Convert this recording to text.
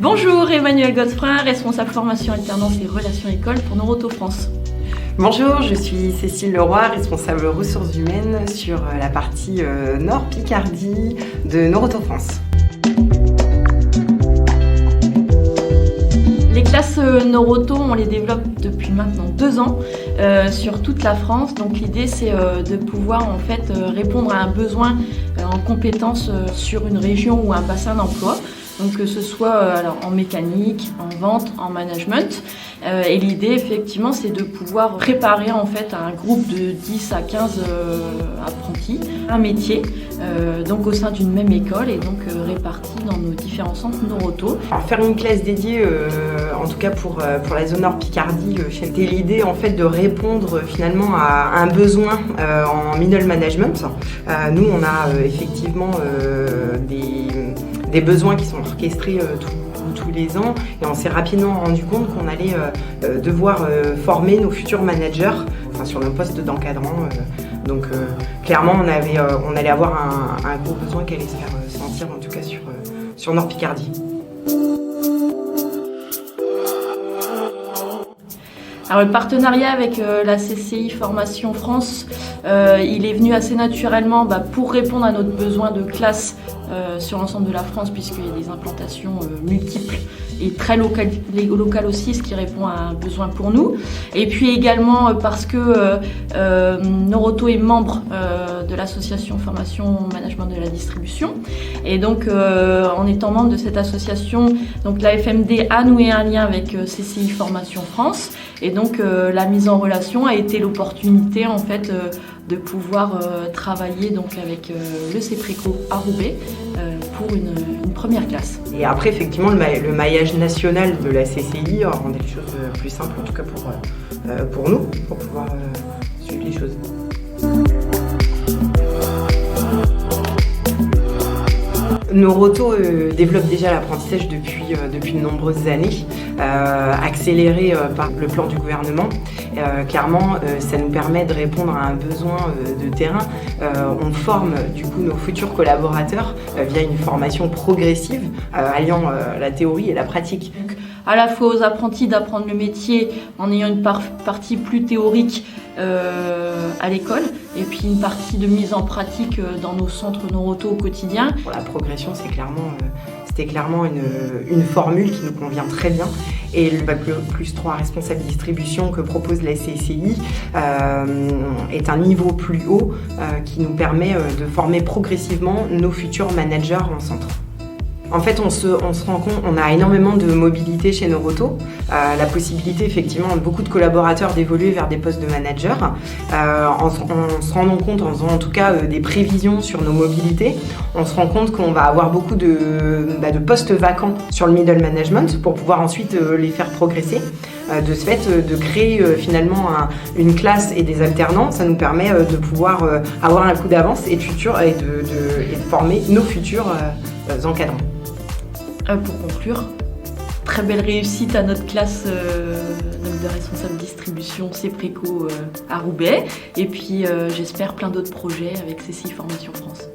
Bonjour, Emmanuel Godefroy, responsable formation alternance et relations école pour Noroto France. Bonjour, je suis Cécile Leroy, responsable ressources humaines sur la partie Nord Picardie de Noroto France. Les classes Noroto, on les développe depuis maintenant 2 ans sur toute la France. Donc l'idée c'est de pouvoir en fait répondre à un besoin en compétences sur une région ou un bassin d'emploi. Donc que ce soit alors, en mécanique, en vente, en management. Et l'idée effectivement c'est de pouvoir préparer en fait un groupe de 10 à 15 apprentis, un métier, donc au sein d'une même école et donc répartis dans nos différents centres Noroto. Faire une classe dédiée, en tout cas pour la zone Nord Picardie, c'était l'idée en fait de répondre finalement à un besoin en middle management. Nous on a effectivement des besoins qui sont orchestrés tous les ans et on s'est rapidement rendu compte qu'on allait devoir former nos futurs managers sur nos postes d'encadrant. Donc clairement on allait avoir un gros besoin qui allait se faire sentir en tout cas sur Nord Picardie. Alors, le partenariat avec la CCI Formation France, il est venu assez naturellement pour répondre à notre besoin de classe sur l'ensemble de la France puisqu'il y a des implantations multiples et très locales aussi, ce qui répond à un besoin pour nous. Et puis également parce que Noroto est membre de l'association Formation Management de la Distribution. Et donc en étant membre de cette association, donc la FMD a noué un lien avec CCI Formation France. Et donc la mise en relation a été l'opportunité en fait de pouvoir travailler donc avec le CEPRECO à Roubaix pour une première classe. Et après effectivement le maillage national de la CCI rendait les choses plus simples en tout cas pour nous, pour pouvoir suivre les choses. Noroto développe déjà l'apprentissage depuis de nombreuses années, accéléré par le plan du gouvernement. Clairement, ça nous permet de répondre à un besoin de terrain. On forme du coup nos futurs collaborateurs via une formation progressive alliant la théorie et la pratique. Donc, à la fois aux apprentis d'apprendre le métier en ayant une partie plus théorique à l'école et puis une partie de mise en pratique dans nos centres Noroto au quotidien. Pour la progression, c'était clairement une formule qui nous convient très bien. Et le Bac plus 3 responsable distribution que propose la CCI est un niveau plus haut qui nous permet de former progressivement nos futurs managers en centre. En fait, on se rend compte, on a énormément de mobilité chez Noroto, la possibilité effectivement de beaucoup de collaborateurs d'évoluer vers des postes de manager. En se rendant compte, en faisant en tout cas des prévisions sur nos mobilités, on se rend compte qu'on va avoir beaucoup de postes vacants sur le middle management pour pouvoir ensuite les faire progresser. De ce fait, de créer finalement une classe et des alternants, ça nous permet de pouvoir avoir un coup d'avance et de former nos futurs encadrants. Pour conclure, très belle réussite à notre classe de responsable distribution CEPRECO à Roubaix et puis j'espère plein d'autres projets avec CCI Formation France.